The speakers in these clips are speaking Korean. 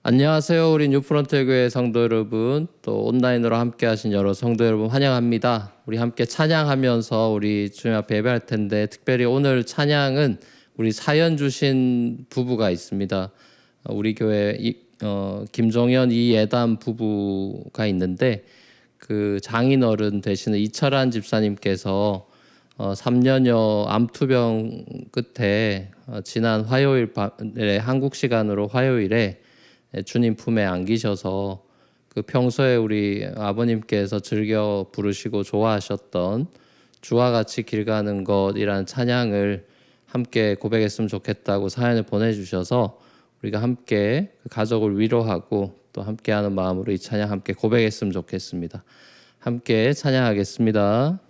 안녕하세요. 우리 뉴프런트 교회 성도 여러분, 또 온라인으로 함께 하신 여러 성도 여러분 환영합니다. 우리 함께 찬양하면서 우리 주님 앞에 예배할 텐데, 특별히 오늘 찬양은 우리 사연 주신 부부가 있습니다. 우리 교회 김종현 이예담 부부가 있는데, 그 장인어른 되시는 이철한 집사님께서 3년여 암투병 끝에 지난 화요일 밤에, 한국 시간으로 화요일에 주님 품에 안기셔서 그 평소에 우리 아버님께서 즐겨 부르시고 좋아하셨던 주와 같이 길 가는 것이라는 찬양을 함께 고백했으면 좋겠다고 사연을 보내주셔서 우리가 함께 그 가족을 위로하고 또 함께하는 마음으로 이 찬양 함께 고백했으면 좋겠습니다. 함께 찬양하겠습니다.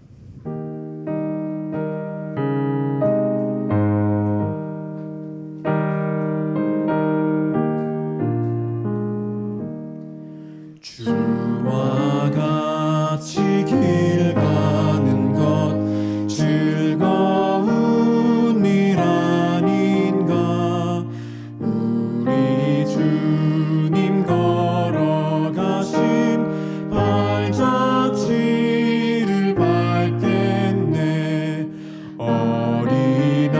주와 같이 길 가는 것 즐거운 일 아닌가. 우리 주님 걸어가신 발자취를 밟겠네. 어린아이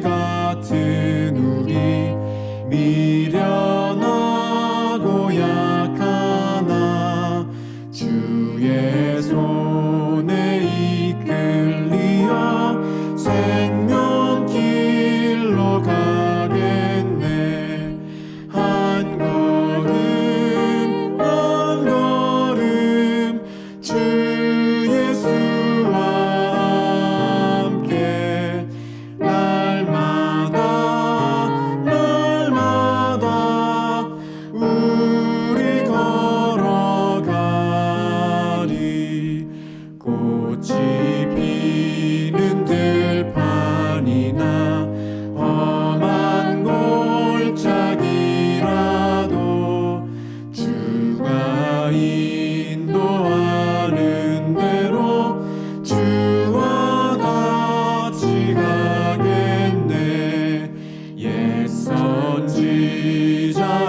같은 우리 미련하고 약하나 주의 손에 이끌리어 생명길로 가겠네. 한 걸음 한 걸음 주 예수와 함께 날마다 우리 걸어가리. 꽃이 피는 들판이나 험한 골짜기라도 주가 인도하는 대로 주와 같이 가겠네. 옛 선지자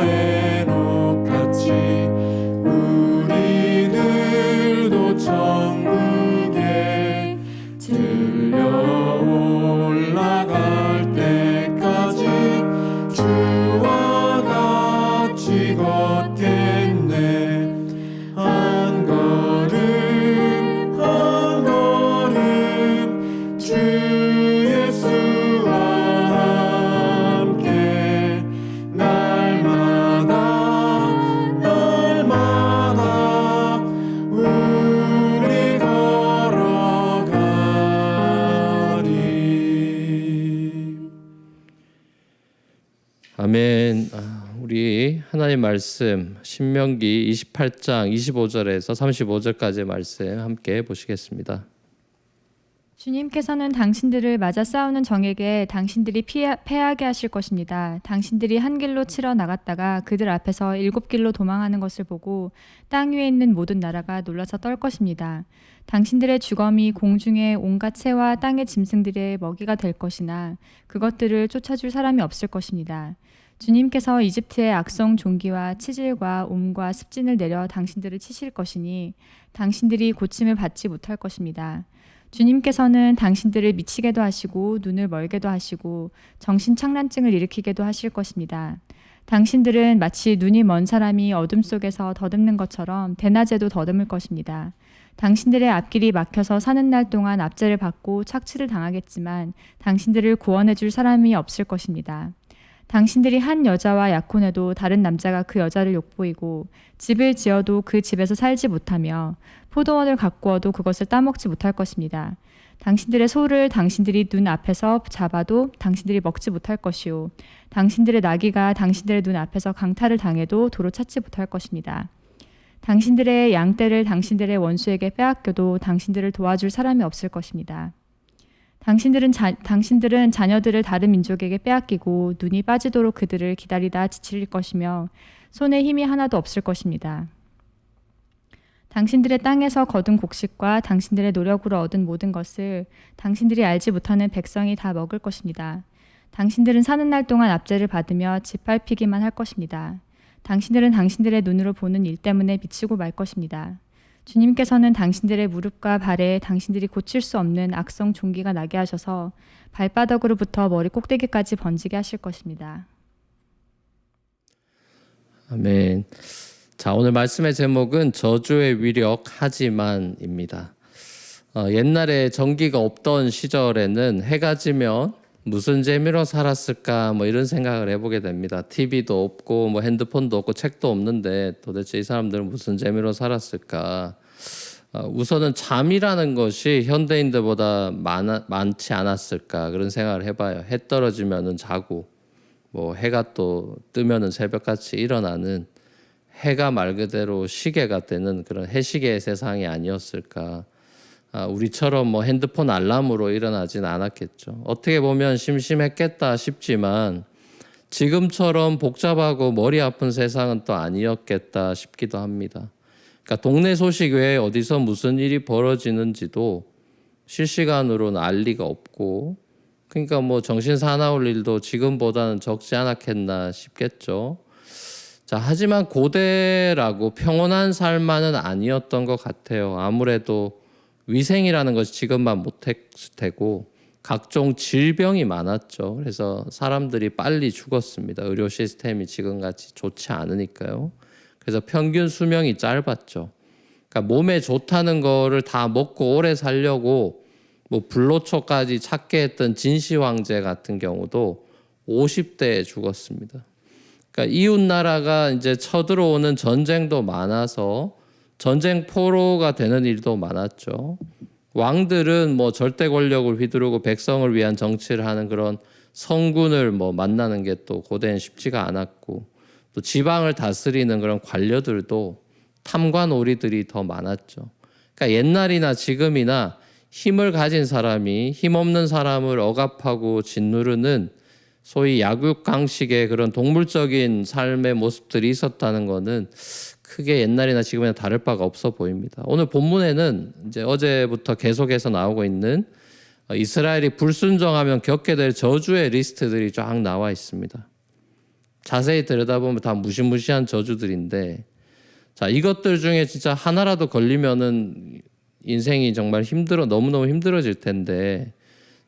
에녹같이 우리들도 천국에 들려 올라갈 때까지 주와 같이 걷겠네. 한 걸음 한 걸음 주 예수와 함께 날마다 우리 걸어가리. 아멘. 우리 하나님 말씀 신명기 28장 25절에서 35절까지의 말씀 함께 보시겠습니다. 주님께서는 당신들을 맞아 싸우는 정에게 당신들이 패하게 하실 것입니다. 당신들이 한 길로 치러 나갔다가 그들 앞에서 7길로 도망하는 것을 보고 땅 위에 있는 모든 나라가 놀라서 떨 것입니다. 당신들의 주검이 공중의 온갖 새와 땅의 짐승들의 먹이가 될 것이나 그것들을 쫓아줄 사람이 없을 것입니다. 주님께서 이집트의 악성 종기와 치질과 옴과 습진을 내려 당신들을 치실 것이니 당신들이 고침을 받지 못할 것입니다. 주님께서는 당신들을 미치게도 하시고 눈을 멀게도 하시고 정신착란증을 일으키게도 하실 것입니다. 당신들은 마치 눈이 먼 사람이 어둠 속에서 더듬는 것처럼 대낮에도 더듬을 것입니다. 당신들의 앞길이 막혀서 사는 날 동안 압제를 받고 착취를 당하겠지만 당신들을 구원해 줄 사람이 없을 것입니다. 당신들이 한 여자와 약혼해도 다른 남자가 그 여자를 욕보이고 집을 지어도 그 집에서 살지 못하며 포도원을 가꾸어도 그것을 따먹지 못할 것입니다. 당신들의 소를 당신들이 눈 앞에서 잡아도 당신들이 먹지 못할 것이요 당신들의 나귀가 당신들의 눈 앞에서 강탈을 당해도 도로 찾지 못할 것입니다. 당신들의 양떼를 당신들의 원수에게 빼앗겨도 당신들을 도와줄 사람이 없을 것입니다. 당신들은 자녀들을 다른 민족에게 빼앗기고 눈이 빠지도록 그들을 기다리다 지칠 것이며 손에 힘이 하나도 없을 것입니다. 당신들의 땅에서 거둔 곡식과 당신들의 노력으로 얻은 모든 것을 당신들이 알지 못하는 백성이 다 먹을 것입니다. 당신들은 사는 날 동안 압제를 받으며 짓밟히기만 할 것입니다. 당신들은 당신들의 눈으로 보는 일 때문에 미치고 말 것입니다. 주님께서는 당신들의 무릎과 발에 당신들이 고칠 수 없는 악성 종기가 나게 하셔서 발바닥으로부터 머리 꼭대기까지 번지게 하실 것입니다. 아멘. 자, 오늘 말씀의 제목은 저주의 위력 하지만입니다. 옛날에 전기가 없던 시절에는 해가 지면 무슨 재미로 살았을까 뭐 이런 생각을 해보게 됩니다. TV도 없고 뭐 핸드폰도 없고 책도 없는데 도대체 이 사람들은 무슨 재미로 살았을까? 우선은 잠이라는 것이 현대인들보다 많지 않았을까 그런 생각을 해봐요. 해 떨어지면은 자고 뭐 해가 또 뜨면은 새벽같이 일어나는 해가 말 그대로 시계가 되는 그런 해시계의 세상이 아니었을까. 우리처럼 뭐 핸드폰 알람으로 일어나진 않았겠죠. 어떻게 보면 심심했겠다 싶지만 지금처럼 복잡하고 머리 아픈 세상은 또 아니었겠다 싶기도 합니다. 그러니까 동네 소식 외에 어디서 무슨 일이 벌어지는지도 실시간으로는 알 리가 없고, 그러니까 뭐 정신 사나울 일도 지금보다는 적지 않았겠나 싶겠죠. 자, 하지만 고대라고 평온한 삶만은 아니었던 것 같아요. 아무래도 위생이라는 것이 지금만 못했을 테고 각종 질병이 많았죠. 그래서 사람들이 빨리 죽었습니다. 의료 시스템이 지금같이 좋지 않으니까요. 그래서 평균 수명이 짧았죠. 그러니까 몸에 좋다는 거를 다 먹고 오래 살려고 뭐 불로초까지 찾게 했던 진시 황제 같은 경우도 50대에 죽었습니다. 그러니까 이웃 나라가 이제 쳐들어오는 전쟁도 많아서 전쟁 포로가 되는 일도 많았죠. 왕들은 뭐 절대 권력을 휘두르고 백성을 위한 정치를 하는 그런 성군을 뭐 만나는 게 또 고대엔 쉽지가 않았고, 또 지방을 다스리는 그런 관료들도 탐관오리들이 더 많았죠. 그러니까 옛날이나 지금이나 힘을 가진 사람이 힘없는 사람을 억압하고 짓누르는 소위 약육강식의 그런 동물적인 삶의 모습들이 있었다는 것은 크게 옛날이나 지금이나 다를 바가 없어 보입니다. 오늘 본문에는 이제 어제부터 계속해서 나오고 있는 이스라엘이 불순종하면 겪게 될 저주의 리스트들이 쫙 나와 있습니다. 자세히 들여다보면 다 무시무시한 저주들인데, 자, 이것들 중에 진짜 하나라도 걸리면은 인생이 정말 너무너무 힘들어질 텐데,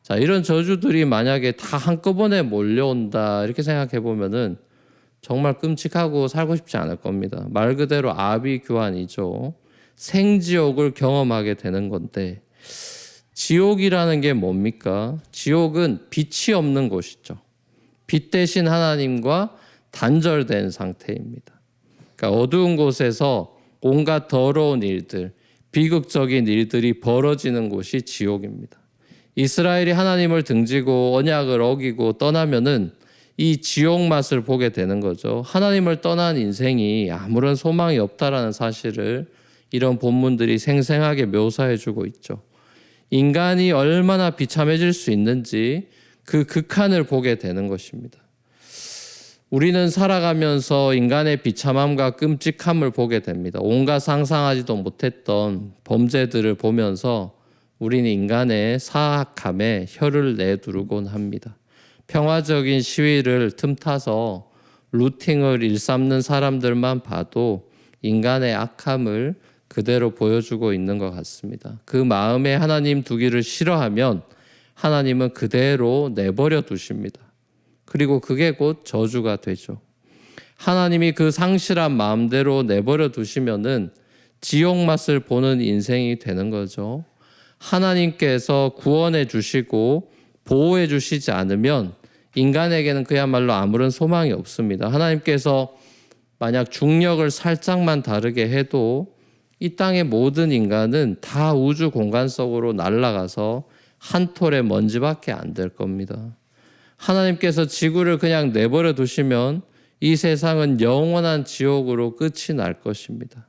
자, 이런 저주들이 만약에 다 한꺼번에 몰려온다 이렇게 생각해 보면은 정말 끔찍하고 살고 싶지 않을 겁니다. 말 그대로 아비규환이죠. 생지옥을 경험하게 되는 건데, 지옥이라는 게 뭡니까? 지옥은 빛이 없는 곳이죠. 빛 대신 하나님과 단절된 상태입니다. 그러니까 어두운 곳에서 온갖 더러운 일들, 비극적인 일들이 벌어지는 곳이 지옥입니다. 이스라엘이 하나님을 등지고 언약을 어기고 떠나면은 이 지옥 맛을 보게 되는 거죠. 하나님을 떠난 인생이 아무런 소망이 없다라는 사실을 이런 본문들이 생생하게 묘사해주고 있죠. 인간이 얼마나 비참해질 수 있는지 그 극한을 보게 되는 것입니다. 우리는 살아가면서 인간의 비참함과 끔찍함을 보게 됩니다. 온갖 상상하지도 못했던 범죄들을 보면서 우리는 인간의 사악함에 혀를 내두르곤 합니다. 평화적인 시위를 틈타서 루팅을 일삼는 사람들만 봐도 인간의 악함을 그대로 보여주고 있는 것 같습니다. 그 마음에 하나님 두기를 싫어하면 하나님은 그대로 내버려 두십니다. 그리고 그게 곧 저주가 되죠. 하나님이 그 상실한 마음대로 내버려 두시면은 지옥 맛을 보는 인생이 되는 거죠. 하나님께서 구원해 주시고 보호해 주시지 않으면 인간에게는 그야말로 아무런 소망이 없습니다. 하나님께서 만약 중력을 살짝만 다르게 해도 이 땅의 모든 인간은 다 우주 공간 속으로 날아가서 한 톨의 먼지밖에 안 될 겁니다. 하나님께서 지구를 그냥 내버려 두시면 이 세상은 영원한 지옥으로 끝이 날 것입니다.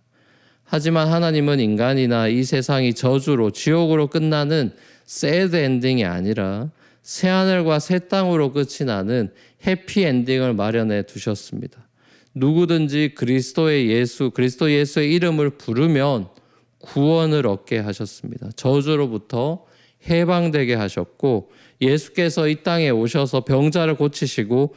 하지만 하나님은 인간이나 이 세상이 저주로 지옥으로 끝나는 새드 엔딩이 아니라 새하늘과 새 땅으로 끝이 나는 해피 엔딩을 마련해 두셨습니다. 누구든지 그리스도 예수의 이름을 부르면 구원을 얻게 하셨습니다. 저주로부터 해방되게 하셨고 예수께서 이 땅에 오셔서 병자를 고치시고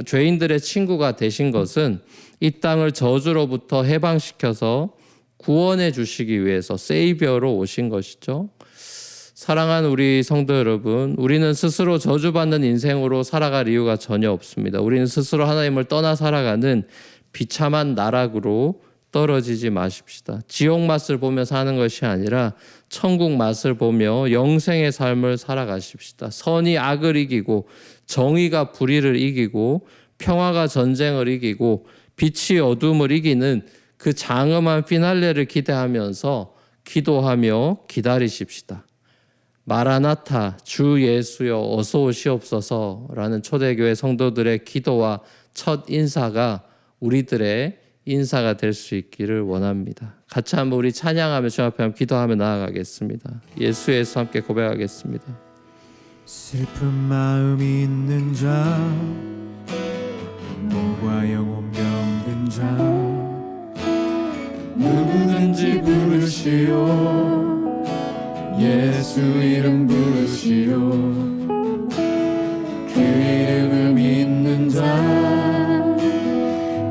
죄인들의 친구가 되신 것은 이 땅을 저주로부터 해방시켜서 구원해 주시기 위해서 세이비어로 오신 것이죠. 사랑하는 우리 성도 여러분, 우리는 스스로 저주받는 인생으로 살아갈 이유가 전혀 없습니다. 우리는 스스로 하나님을 떠나 살아가는 비참한 나락으로 떨어지지 마십시다. 지옥 맛을 보며 사는 것이 아니라 천국 맛을 보며 영생의 삶을 살아가십시다. 선이 악을 이기고 정의가 불의를 이기고 평화가 전쟁을 이기고 빛이 어둠을 이기는 그 장엄한 피날레를 기대하면서 기도하며 기다리십시다. 마라나타, 주 예수여 어서 오시옵소서라는 초대교회 성도들의 기도와 첫 인사가 우리들의 인사가 될 수 있기를 원합니다. 같이 한번 우리 찬양하며 주 앞에 한번 기도하며 나아가겠습니다. 예수 예수 함께 고백하겠습니다. 슬픈 마음이 있는 자, 몸과 영혼 병든 자, 누구든지 부르시오. 예수 이름 부르시오. 그 이름을 믿는 자,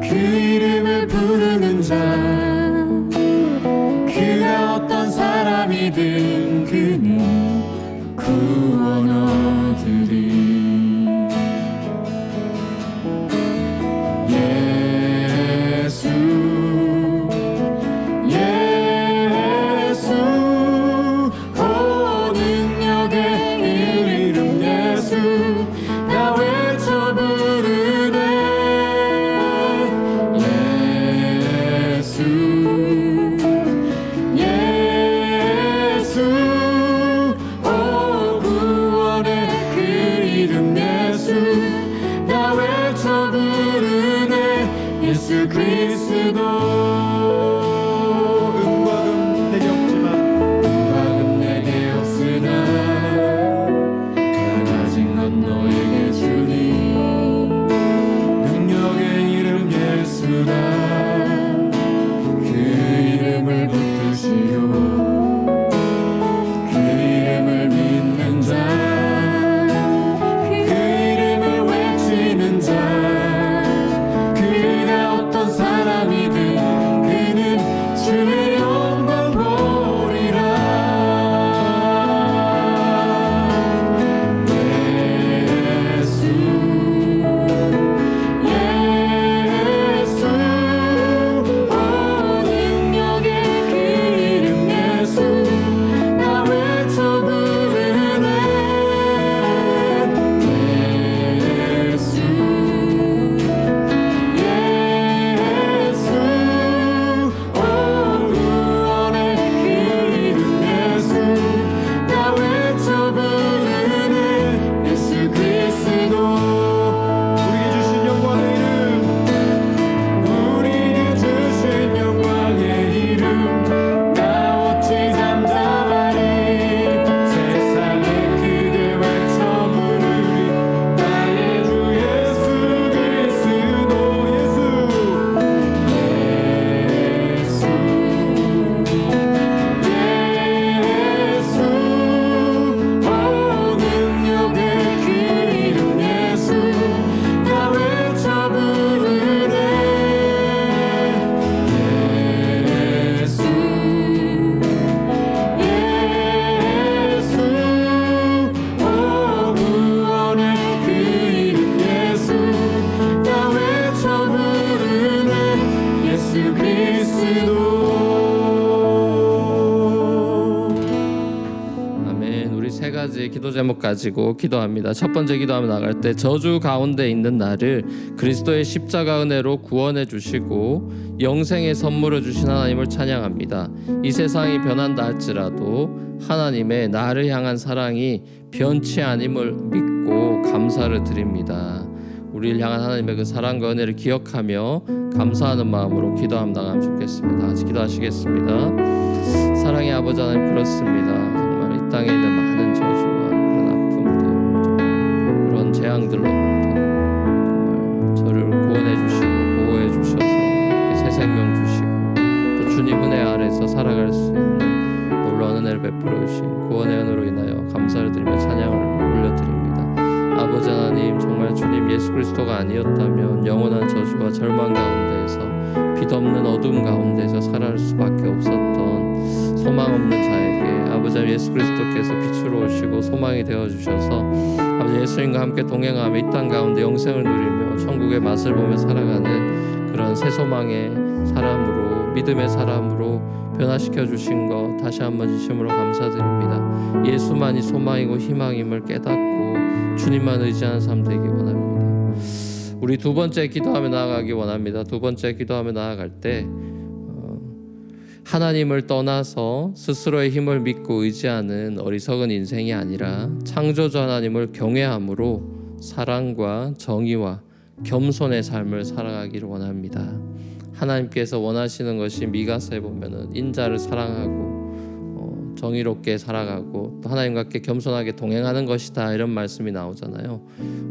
그 이름을 부르는 자, 그가 어떤 사람이든 그는 구원 얻으리. 예수 예수 오 능력의 그 이름 예수 나 외쳐 부르네. 예수 예수 오 구원의 그 이름 예수 나 외쳐 부르네. 예수 그리스도. 은과 금 내게 없지만 은과 금 내게 없으나 나 가진 건 너에게 주니 능력의 이름 예수라. 그 이름을 붙드시오. 그 이름을 믿는 자, 그 이름을 외치는 자, 그가 어떤 사람이든 그는 주의 영광 보리라. 예수 예수 오 능력의 그 이름 예수 나 외쳐 부르네. 예수 예수 오 구원의 그 이름 예수 나 외쳐 부르네. 예수 그리스도. 우리에게 주신 영광의 이름, 우리에게 주신 영광의 이름 나 어찌 잠잠하리. 세상에 크게 외쳐 부르리. 나의 주 예수 그리스도. 예수 예수 오 능력의 그 이름 예수 나 외쳐 부르네. 예수 예수 오 구원의 그 이름 예수 나 외쳐 부르네. 예수 그리스도. 아멘. 우리 세 가지 기도 제목 가지고 기도합니다. 첫 번째 기도하며 나갈 때 저주 가운데 있는 나를 그리스도의 십자가 은혜로 구원해 주시고 영생의 선물을 주신 하나님을 찬양합니다. 이 세상이 변한다 할지라도 하나님의 나를 향한 사랑이 변치 않음을 믿고 감사를 드립니다. 우리를 향한 하나님의 그 사랑과 은혜를 기억하며 감사하는 마음으로 기도하며 나가면 좋겠습니다. 같이 기도하시겠습니다. 사랑의 아버지 하나님, 그렇습니다. 정말 이 땅에 있는 많은 저주와 그런 아픔들, 그런 재앙들로부터 정말 저를 구원해 주시고 보호해 주셔서 이렇게 새 생명 주시고 또 주님 은혜 아래서 살아갈 수 있는 놀라운 은혜를 베풀어 주신 구원의 은혜로 인하여 감사를 드리며 찬양을 올려드립니다. 아버지 하나님, 정말 주님 예수 그리스도가 아니었다면 영원한 저주와 절망 가운데에서 빛없는 어둠 가운데서 살아갈 수밖에 없었던 소망 없는 자에게 아버지 예수 그리스도께서 빛으로 오시고 소망이 되어주셔서 아버지 예수님과 함께 동행하며 이 땅 가운데 영생을 누리며 천국의 맛을 보며 살아가는 그런 새 소망의 사람으로, 믿음의 사람으로 변화시켜 주신 것 다시 한번 진심으로 감사드립니다. 예수만이 소망이고 희망임을 깨닫고 주님만 의지하는 삶 되기 원합니다. 우리 두 번째 기도하며 나아가기 원합니다. 두 번째 기도하며 나아갈 때 하나님을 떠나서 스스로의 힘을 믿고 의지하는 어리석은 인생이 아니라 창조주 하나님을 경외함으로 사랑과 정의와 겸손의 삶을 살아가기를 원합니다. 하나님께서 원하시는 것이 미가서에 보면은 인자를 사랑하고 정의롭게 살아가고 또 하나님과 함께 겸손하게 동행하는 것이다, 이런 말씀이 나오잖아요.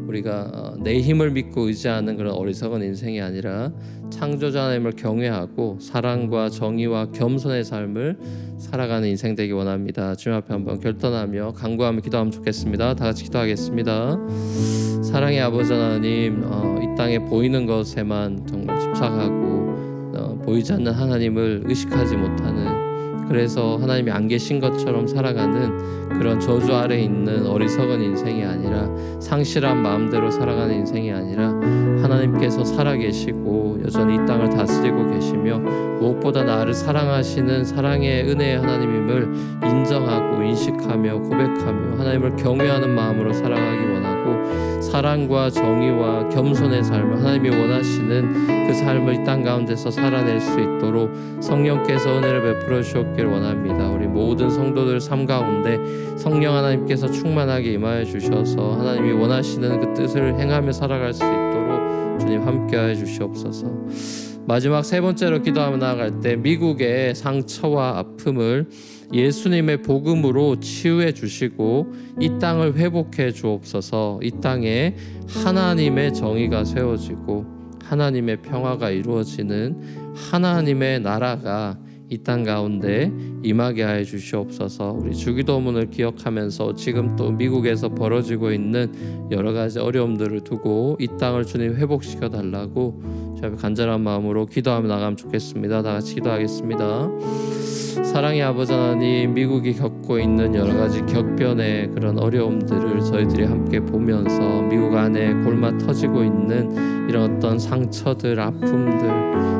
우리가 내 힘을 믿고 의지하는 그런 어리석은 인생이 아니라 창조자 하나님을 경외하고 사랑과 정의와 겸손의 삶을 살아가는 인생 되기 원합니다. 주님 앞에 한번 결단하며 간구하며 기도하면 좋겠습니다. 다 같이 기도하겠습니다. 사랑의 아버지 하나님, 이 땅에 보이는 것에만 정말 집착하고 보이지 않는 하나님을 의식하지 못하는, 그래서 하나님이 안 계신 것처럼 살아가는 그런 저주 아래 있는 어리석은 인생이 아니라, 상실한 마음대로 살아가는 인생이 아니라 하나님께서 살아계시고 여전히 이 땅을 다스리고 계시며 무엇보다 나를 사랑하시는 사랑의 은혜의 하나님임을 인정하고 인식하며 고백하며 하나님을 경외하는 마음으로 살아가기 원하고, 사랑과 정의와 겸손의 삶을 하나님이 원하시는 그 삶을 이 땅 가운데서 살아낼 수 있도록 성령께서 은혜를 베풀어 주셨기를 원합니다. 우리 모든 성도들 삶 가운데 성령 하나님께서 충만하게 임하여 주셔서 하나님이 원하시는 그 뜻을 행하며 살아갈 수 있도록 주님 함께하여 주시옵소서. 마지막 세 번째로 기도하며 나아갈 때 미국의 상처와 아픔을 예수님의 복음으로 치유해 주시고 이 땅을 회복해 주옵소서. 이 땅에 하나님의 정의가 세워지고 하나님의 평화가 이루어지는 하나님의 나라가 이 땅 가운데 임하게 하여 주시옵소서. 우리 주기도문을 기억하면서 지금 또 미국에서 벌어지고 있는 여러 가지 어려움들을 두고 이 땅을 주님 회복시켜 달라고 저희 간절한 마음으로 기도하며 나가면 좋겠습니다. 다 같이 기도하겠습니다. 사랑의 아버지 하나님, 미국이 겪고 있는 여러 가지 격변의 그런 어려움들을 저희들이 함께 보면서 미국 안에 골마 터지고 있는 이런 어떤 상처들, 아픔들,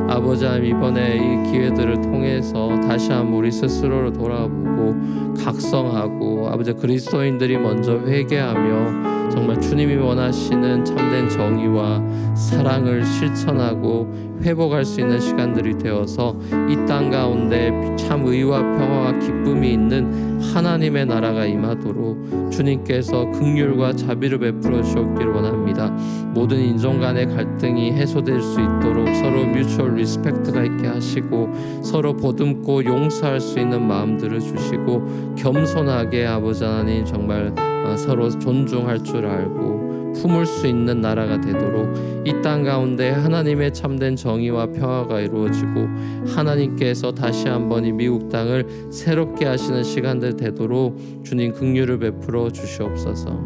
아버지 하나님 이번에 이 기회들을 통해서 다시 한번 우리 스스로를 돌아보고 각성하고 아버지 그리스도인들이 먼저 회개하며 정말 주님이 원하시는 참된 정의와 사랑을 실천하고 회복할 수 있는 시간들이 되어서 이 땅 가운데 참 의와 평화와 기쁨이 있는 하나님의 나라가 임하도록 주님께서 긍휼과 자비를 베풀어 주셨기를 원합니다. 모든 인종 간의 갈등이 해소될 수 있도록 서로 뮤추얼 리스펙트가 있게 하시고 서로 보듬고 용서할 수 있는 마음들을 주시고 겸손하게 아버지 하나님 정말 서로 존중할 줄 알고 품을 수 있는 나라가 되도록 이 땅 가운데 하나님의 참된 정의와 평화가 이루어지고 하나님께서 다시 한번 이 미국 땅을 새롭게 하시는 시간들 되도록 주님 긍휼을 베풀어 주시옵소서.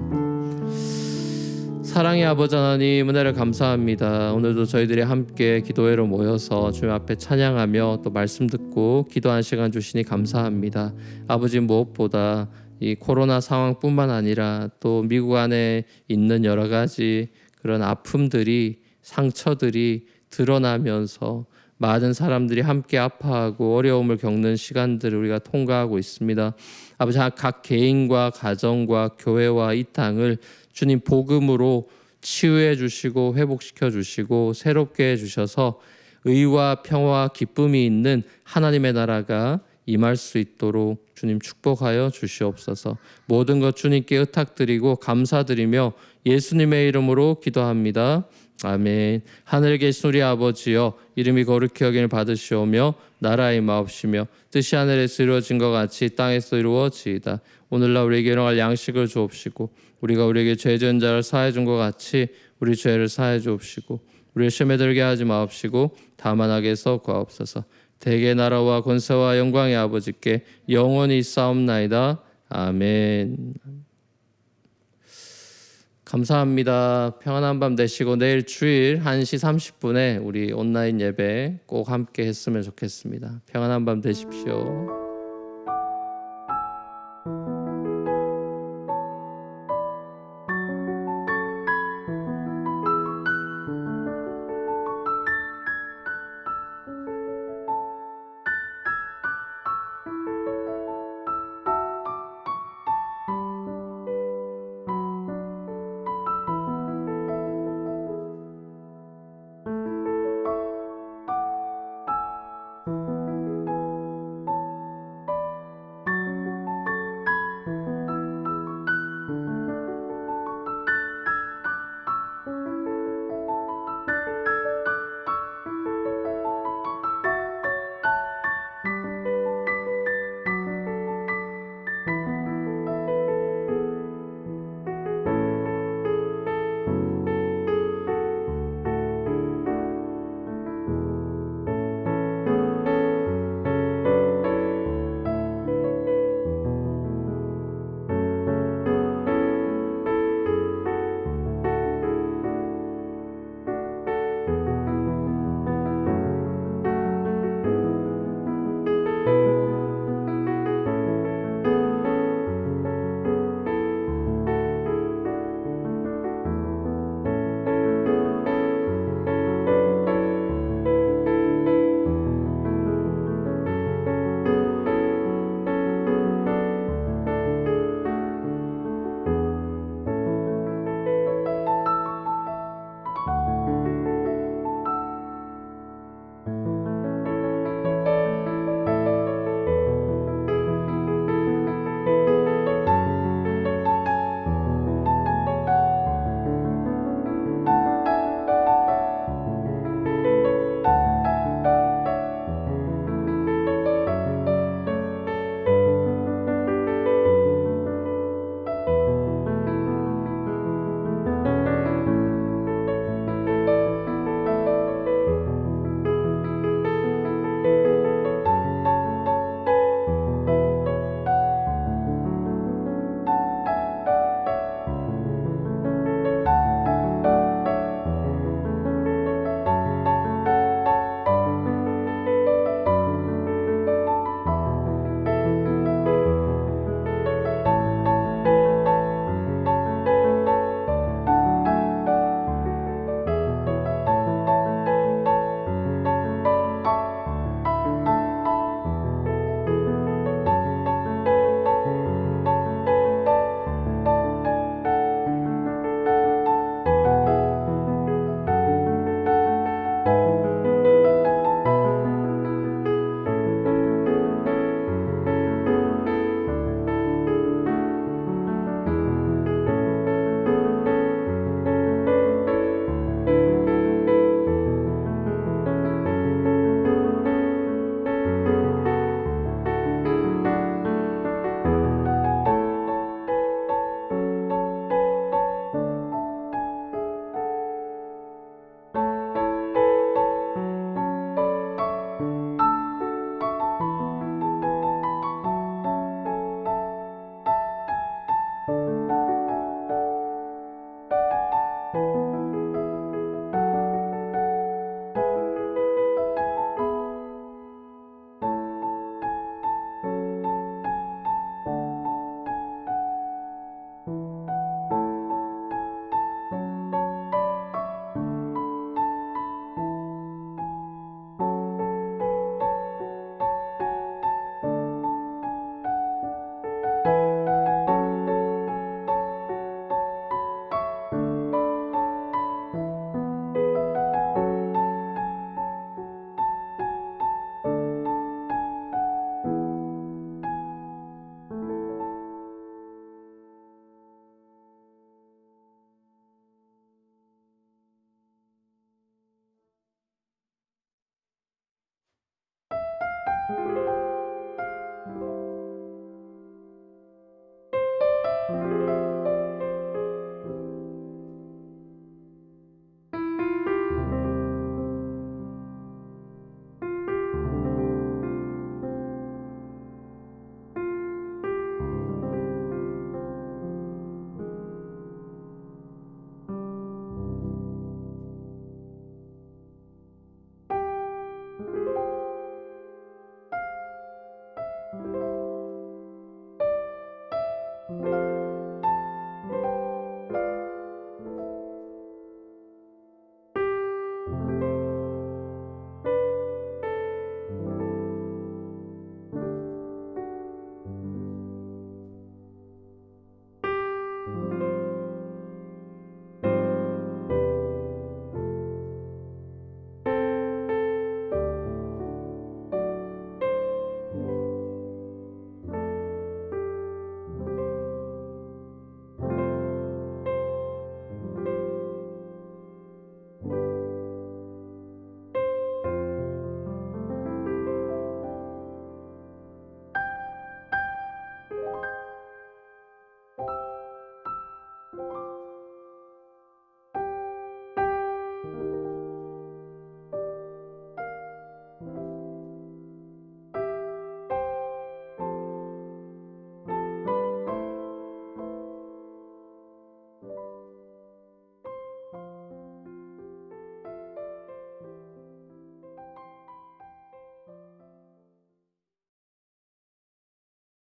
사랑의 아버지 하나님, 은혜를 감사합니다. 오늘도 저희들이 함께 기도회로 모여서 주님 앞에 찬양하며 또 말씀 듣고 기도한 시간 주시니 감사합니다. 아버지, 무엇보다 이 코로나 상황뿐만 아니라 또 미국 안에 있는 여러 가지 그런 아픔들이, 상처들이 드러나면서 많은 사람들이 함께 아파하고 어려움을 겪는 시간들을 우리가 통과하고 있습니다. 아버지, 각 개인과 가정과 교회와 이 땅을 주님 복음으로 치유해 주시고 회복시켜 주시고 새롭게 해 주셔서 의와 평화와 기쁨이 있는 하나님의 나라가 임할 수 있도록 주님 축복하여 주시옵소서. 모든 것 주님께 의탁드리고 감사드리며 예수님의 이름으로 기도합니다. 아멘. 하늘에 계신 우리 아버지여, 이름이 거룩히 여김을 받으시오며 나라의 마옵시며 뜻이 하늘에서 이루어진 것 같이 땅에서 이루어지이다. 오늘날 우리에게 일용할 양식을 주옵시고 우리가 우리에게 죄 지은 자를 사해 준 것 같이 우리 죄를 사해 주옵시고 우리를 시험에 들게 하지 마옵시고 다만 악에서 구하옵소서. 대개 나라와 권세와 영광의 아버지께 영원히 있사옵나이다. 아멘. 감사합니다. 평안한 밤 되시고 내일 주일 1시 30분에 우리 온라인 예배 꼭 함께 했으면 좋겠습니다. 평안한 밤 되십시오.